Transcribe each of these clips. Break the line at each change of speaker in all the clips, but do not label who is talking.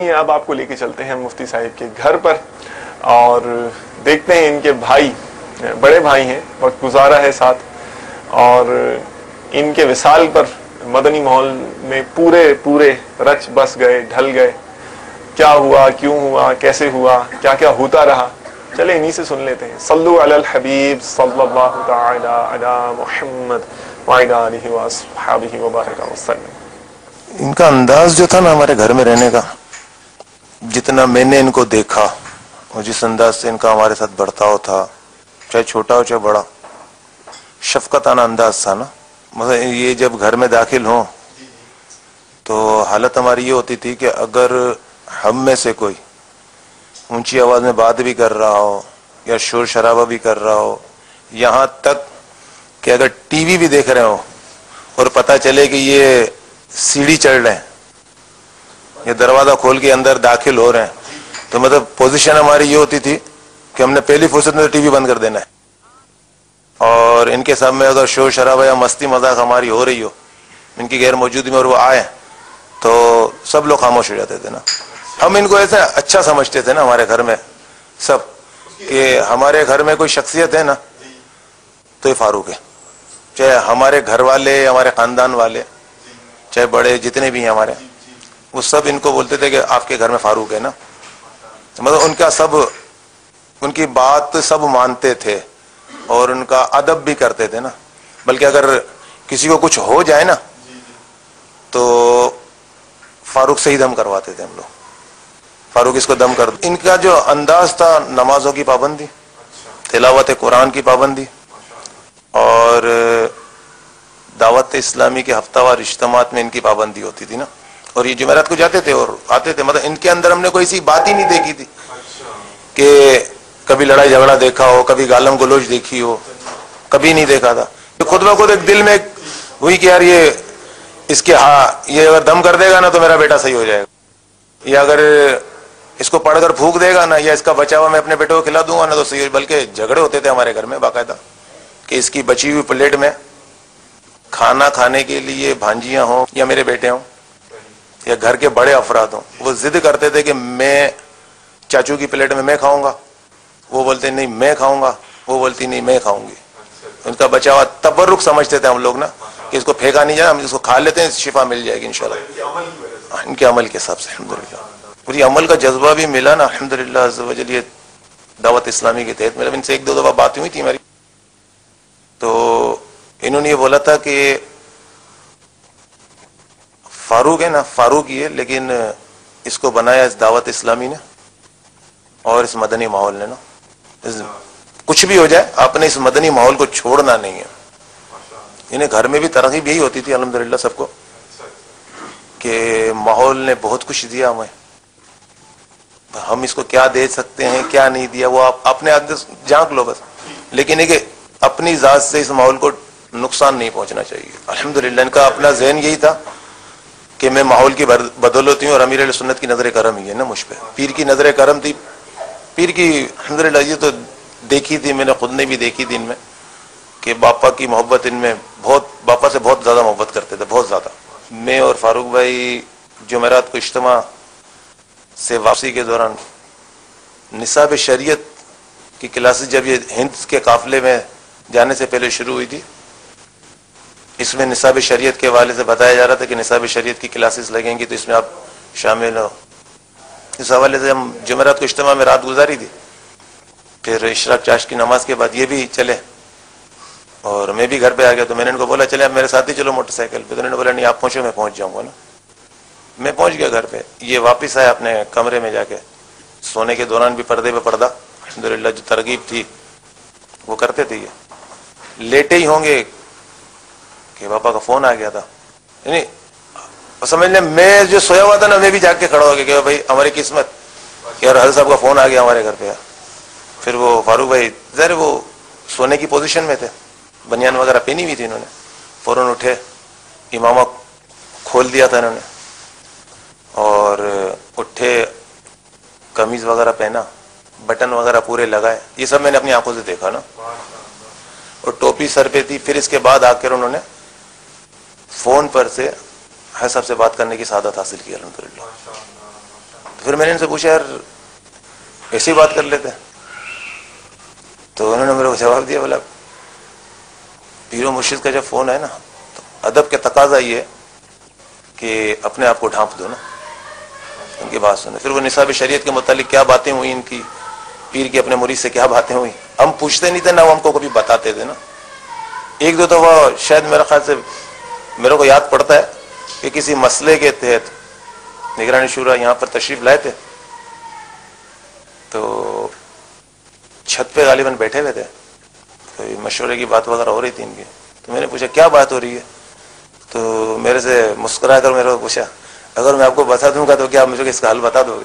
اب آپ کو لے کے چلتے ہیں مفتی صاحب کے گھر پر اور دیکھتے ہیں ان کے بھائی، بڑے بھائی ہیں، وقت گزارا ہے ساتھ، اور ان کے وصال پر مدنی ماحول میں پورے رچ بس گئے، ڈھل گئے. کیا ہوا، کیوں ہوا، کیسے ہوا، کیا کیا ہوتا رہا، چلے انہی سے سن لیتے ہیں. صلو علی الحبیب صلی اللہ تعالی علی محمد وعلی آلہ واصحابہ وبارک وسلم.
ان کا انداز جو تھا نا ہمارے گھر میں رہنے کا، جتنا میں نے ان کو دیکھا اور جس انداز سے ان کا ہمارے ساتھ برتاؤ تھا، چاہے چھوٹا ہو چاہے بڑا، شفقتانہ انداز تھا نا. مثلا یہ جب گھر میں داخل ہوں تو حالت ہماری یہ ہوتی تھی کہ اگر ہم میں سے کوئی اونچی آواز میں بات بھی کر رہا ہو یا شور شرابہ بھی کر رہا ہو، یہاں تک کہ اگر ٹی وی بھی دیکھ رہے ہو اور پتہ چلے کہ یہ سیڑھی چڑھ رہے ہیں یا دروازہ کھول کے اندر داخل ہو رہے ہیں، تو مطلب پوزیشن ہماری یہ ہوتی تھی کہ ہم نے پہلی فرصت میں ٹی وی بند کر دینا ہے، اور ان کے سامنے اگر شور شرابہ یا مستی مذاق ہماری ہو رہی ہو ان کی غیر موجودگی میں اور وہ آئے تو سب لوگ خاموش ہو جاتے تھے نا. ہم ان کو ایسا اچھا سمجھتے تھے نا ہمارے گھر میں سب، کہ ہمارے گھر میں کوئی شخصیت ہے نا تو یہ فاروق ہے. چاہے ہمارے گھر والے، ہمارے خاندان والے، چاہے بڑے جتنے بھی ہیں ہمارے، وہ سب ان کو بولتے تھے کہ آپ کے گھر میں فاروق ہے نا. مطلب ان کا سب، ان کی بات سب مانتے تھے اور ان کا ادب بھی کرتے تھے نا. بلکہ اگر کسی کو کچھ ہو جائے نا تو فاروق سے ہی دم کرواتے تھے ہم لوگ. فاروق اس کو دم کر. ان کا جو انداز تھا، نمازوں کی پابندی، تلاوت قرآن کی پابندی، اور دعوت اسلامی کے ہفتہ وار اجتماعات میں ان کی پابندی ہوتی تھی نا. اور یہ جمعرات کو جاتے تھے اور آتے تھے. مطلب ان کے اندر ہم نے کوئی ایسی بات ہی نہیں دیکھی تھی کہ کبھی لڑائی جھگڑا دیکھا ہو، کبھی گالم گلوچ دیکھی ہو، کبھی نہیں دیکھا تھا. تو خود بخود ایک دل میں ہوئی کہ یار یہ اس کے یہ اگر دم کر دے گا نا تو میرا بیٹا صحیح ہو جائے گا، یا اگر اس کو پڑھ کر پھونک دے گا نا یا اس کا بچا ہوا میں اپنے بیٹے کو کھلا دوں گا نا تو صحیح. بلکہ جھگڑے ہوتے تھے ہمارے گھر میں باقاعدہ کہ اس کی بچی ہوئی پلیٹ میں کھانا کھانے کے لیے بھانجیاں ہوں یا میرے بیٹے ہوں یا گھر کے بڑے افراد ہوں، وہ ضد کرتے تھے کہ میں چاچو کی پلیٹ میں کھاؤں گا، وہ بولتے نہیں میں کھاؤں گا، وہ بولتی نہیں میں کھاؤں گی. ان کا بچا ہوا تبرک سمجھتے تھے ہم لوگ نا کہ اس کو پھینکا نہیں جائے، ہم اس کو کھا لیتے ہیں، شفا مل جائے گی انشاءاللہ. ان کے عمل کے حساب سے الحمدللہ پوری عمل کا جذبہ بھی ملا نا الحمدللہ عز و جل. یہ دعوت اسلامی کے تحت مطلب ان سے ایک دو دفعہ بات ہوئی تھی ہماری، تو انہوں نے یہ بولا تھا کہ فاروق ہے نا، فاروق ہی ہے، لیکن اس کو بنایا اس دعوت اسلامی نے اور اس مدنی ماحول نے نا. کچھ بھی ہو جائے آپ نے اس مدنی ماحول کو چھوڑنا نہیں ہے. انہیں گھر میں بھی ترغیب یہی ہوتی تھی الحمدللہ سب کو کہ ماحول نے بہت کچھ دیا ہمیں، ہم اس کو کیا دے سکتے ہیں کیا نہیں دیا وہ آپ اپنے آگے جھانک لو بس، لیکن یہ کہ اپنی ذات سے اس ماحول کو نقصان نہیں پہنچنا چاہیے. الحمدللہ ان کا اپنا ذہن یہی تھا کہ میں ماحول کی بدولت ہوں اور امیر علیہ سنت کی نظر کرم ہی ہے نا مجھ پہ. پیر کی نظر کرم تھی، پیر کی الحمدللہ یہ تو دیکھی تھی میں نے، خود نے بھی دیکھی تھی ان میں کہ باپا کی محبت ان میں بہت، باپا سے بہت زیادہ محبت کرتے تھے، بہت زیادہ. میں اور فاروق بھائی جمعرات کو اجتماع سے واپسی کے دوران نصاب شریعت کی کلاسز جب یہ ہند کے قافلے میں جانے سے پہلے شروع ہوئی تھی، اس میں نصاب شریعت کے حوالے سے بتایا جا رہا تھا کہ نصاب شریعت کی کلاسز لگیں گی تو اس میں آپ شامل ہو. اس حوالے سے ہم جمعرات کو اجتماع میں رات گزاری تھی، پھر اشراق چاشت کی نماز کے بعد یہ بھی چلے اور میں بھی گھر پہ آ گیا. تو میں نے ان کو بولا چلے آپ میرے ساتھ ہی چلو موٹر سائیکل پہ. تو انہوں نے بولا نہیں آپ پہنچو میں پہنچ جاؤں گا نا. میں پہنچ گیا گھر پہ. یہ واپس آئے اپنے کمرے میں جا کے، سونے کے دوران بھی پردے پہ پردہ الحمدللہ جو ترغیب تھی وہ کرتے تھے. یہ لیٹے ہی ہوں گے کہ پاپا کا فون آ گیا تھا، یعنی سمجھ لیں میں جو سویا ہوا تھا نا میں بھی جاگ کے کھڑا ہو گیا کہ بھائی ہماری قسمت کہ یار حضرت صاحب کا فون آ گیا ہمارے گھر پہ. پھر وہ فاروق بھائی ظاہر وہ سونے کی پوزیشن میں تھے، بنیان وغیرہ پہنی ہوئی تھی انہوں نے، فوراً اٹھے، امامہ کھول دیا تھا انہوں نے اور اٹھے، قمیض وغیرہ پہنا، بٹن وغیرہ پورے لگائے. یہ سب میں نے اپنی آنکھوں سے دیکھا نا، اور ٹوپی سر پہ تھی. پھر اس کے بعد آ کر انہوں نے فون پر سے حضرت صاحب سے بات کرنے کی سعادت حاصل کی الحمدللہ. پھر میں نے ان سے پوچھا یار ایسی بات کر لیتے ہیں؟ تو انہوں نے میرے کو جواب دیا، بولا پیر و مرشد کا جب فون ہے نا تو ادب کے تقاضا یہ ہے کہ اپنے آپ کو ڈھانپ دو نا، ان کی بات سنیں۔ پھر وہ نصاب شریعت کے متعلق کیا باتیں ہوئی ان کی، پیر کی اپنے مرید سے کیا باتیں ہوئی، ہم پوچھتے نہیں تھے نہ وہ ہم کو کبھی بتاتے تھے نا۔ ایک دو دفعہ شاید میرے خیال سے میرے کو یاد پڑتا ہے کہ کسی مسئلے کے تحت نگرانی شورا یہاں پر تشریف لائے تھے، تو چھت پہ غالباً بیٹھے ہوئے تھے، کوئی مشورے کی بات وغیرہ ہو رہی تھی ان کی، تو میں نے پوچھا کیا بات ہو رہی ہے؟ تو میرے سے مسکرا کر میرے کو پوچھا اگر میں آپ کو بتا دوں گا تو کیا مجھے اس کا حل بتا دو گے؟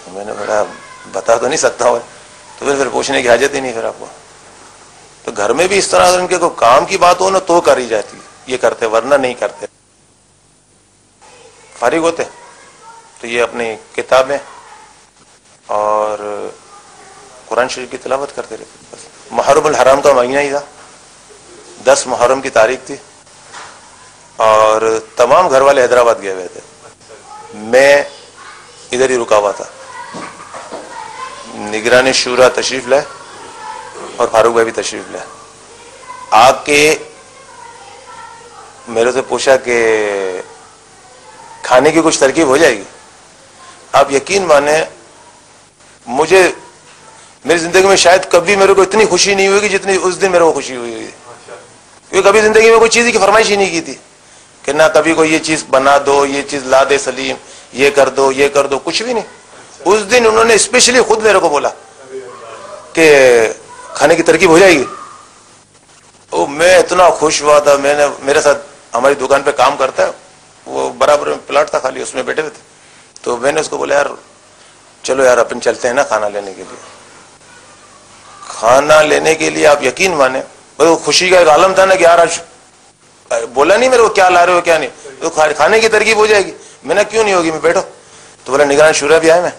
تو میں نے بولا بتا تو نہیں سکتا ہوں، تو پھر پوچھنے کی حاجت ہی نہیں پھر آپ کو۔ تو گھر میں بھی اس طرح اگر ان کے کوئی کام کی بات ہو نا تو کری جاتی، یہ کرتے ورنہ نہیں کرتے۔ فارغ ہوتے تو یہ اپنی کتابیں اور قرآن شریف کی تلاوت کرتے رہتے۔ بس محرم الحرام کا مہینہ ہی تھا، 10 محرم کی تاریخ تھی، اور تمام گھر والے حیدرآباد گئے ہوئے تھے، میں ادھر ہی رکا ہوا تھا۔ نگرانی شورا تشریف لائے اور فاروق بھائی بھی تشریف لائے، آ کے میرے سے پوچھا کہ کھانے کی کچھ ترکیب ہو جائے گی؟ آپ یقین مانیں مجھے میری زندگی میں شاید کبھی میرے کو اتنی خوشی نہیں ہوئی کہ جتنی اس دن میرے کو خوشی ہوئی ہے، کیونکہ کبھی زندگی میں کوئی چیز کی فرمائش ہی نہیں کی تھی کہ نہ کبھی کوئی یہ چیز بنا دو، یہ چیز لا دے سلیم، یہ کر دو یہ کر دو، کچھ بھی نہیں۔ اس دن انہوں نے اسپیشلی خود میرے کو بولا کہ کھانے کی ترکیب ہو جائے گی۔ میں اتنا خوش ہوا تھا، میں نے میرے ساتھ ہماری دکان پہ کام کرتا ہے، وہ برابر میں پلاٹ تھا خالی، اس میں بیٹھے ہوئے تھے، تو میں نے اس کو بولا یار چلو یار اپن چلتے ہیں نا کھانا لینے کے لیے۔ کھانا لینے کے لیے آپ یقین مانیں خوشی کا ایک عالم تھا نا کہ یار آج بولا نہیں میرے کو کیا لا رہے ہو کیا نہیں، تو کھانے کی ترکیب ہو جائے گی۔ میں نے کیوں نہیں ہوگی، میں بیٹھو۔ تو بولا نگران شورا بھی آئے میں،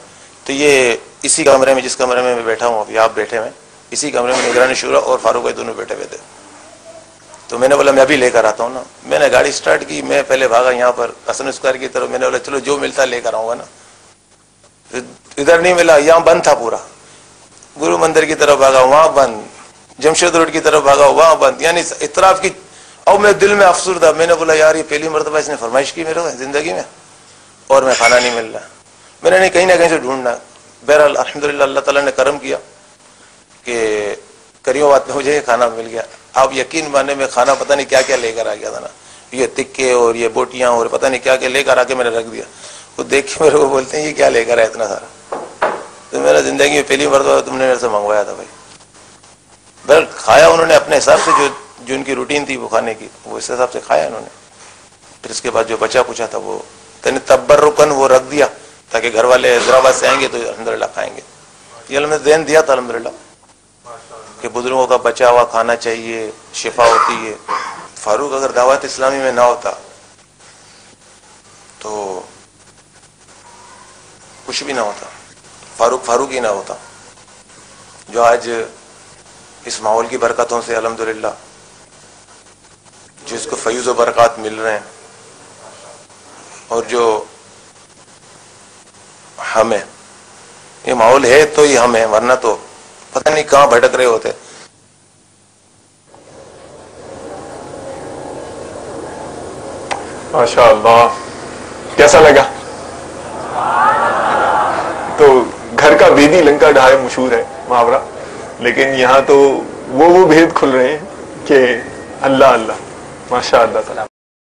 تو یہ اسی کمرے میں جس کمرے میں بیٹھا ہوں ابھی آپ بیٹھے ہوئے، اسی کمرے میں نگران شورا اور فاروق بھائی دونوں بیٹھے ہوئے تھے۔ تو میں نے بولا میں ابھی لے کر آتا ہوں نا، میں نے گاڑی سٹارٹ کی، میں پہلے بھاگا یہاں پر حسن اسکوائر کی طرف، میں نے بولا چلو جو ملتا لے کر آؤں گا نا، ادھر نہیں ملا، یہاں بند تھا پورا، گرو مندر کی طرف بھاگا وہاں بند، جمشید روڈ کی طرف بھاگا وہاں بند، یعنی اطراف کی۔ اور میں دل میں افسردہ تھا، میں نے بولا یار یہ پہلی مرتبہ اس نے فرمائش کی میرے زندگی میں اور میں کھانا نہیں مل رہا، میں نے کہیں نہ کہیں سے ڈھونڈنا۔ بہرحال الحمدللہ اللہ تعالیٰ نے کرم کیا کہ کریوں بات میں مجھے کھانا مل گیا۔ آپ یقین ماننے میں کھانا پتہ نہیں کیا کیا لے کر آ گیا تھا نا، یہ تکے اور یہ بوٹیاں اور پتہ نہیں کیا کیا لے کر آ کے میں نے رکھ دیا۔ وہ دیکھ کے میرے کو بولتے ہیں یہ کیا لے کر آیا اتنا سارا؟ تو میرا زندگی میں پہلی مرتبہ تم نے میرے سے منگوایا تھا بھائی۔ بہرحال کھایا انہوں نے اپنے حساب سے، جو ان کی روٹین تھی وہ کھانے کی، وہ اس حساب سے کھایا انہوں نے۔ پھر اس کے بعد جو بچا پوچھا تھا وہ تبرکن وہ رکھ دیا تاکہ گھر والے حیدرآباد سے آئیں گے تو الحمدللہ کھائیں گے۔ یہ ہمیں ذہن دیا تھا الحمدللہ کہ بزرگوں کا بچا ہوا کھانا چاہیے، شفا ہوتی ہے۔ فاروق اگر دعوت اسلامی میں نہ ہوتا تو کچھ بھی نہ ہوتا، فاروق ہی نہ ہوتا، جو آج اس ماحول کی برکتوں سے الحمدللہ جس کو فیض و برکات مل رہے ہیں، اور جو ہمیں یہ ماحول ہے تو یہ ہم ہیں، ورنہ تو پتہ نہیں کہاں بھٹک رہے ہوتے۔
ماشاء اللہ، کیسا لگا؟ تو گھر کا بیدی لنکا ڈھائے مشہور ہے محاورہ، لیکن یہاں تو وہ بھید کھل رہے ہیں کہ اللہ اللہ، ماشاء اللہ تعالیٰ۔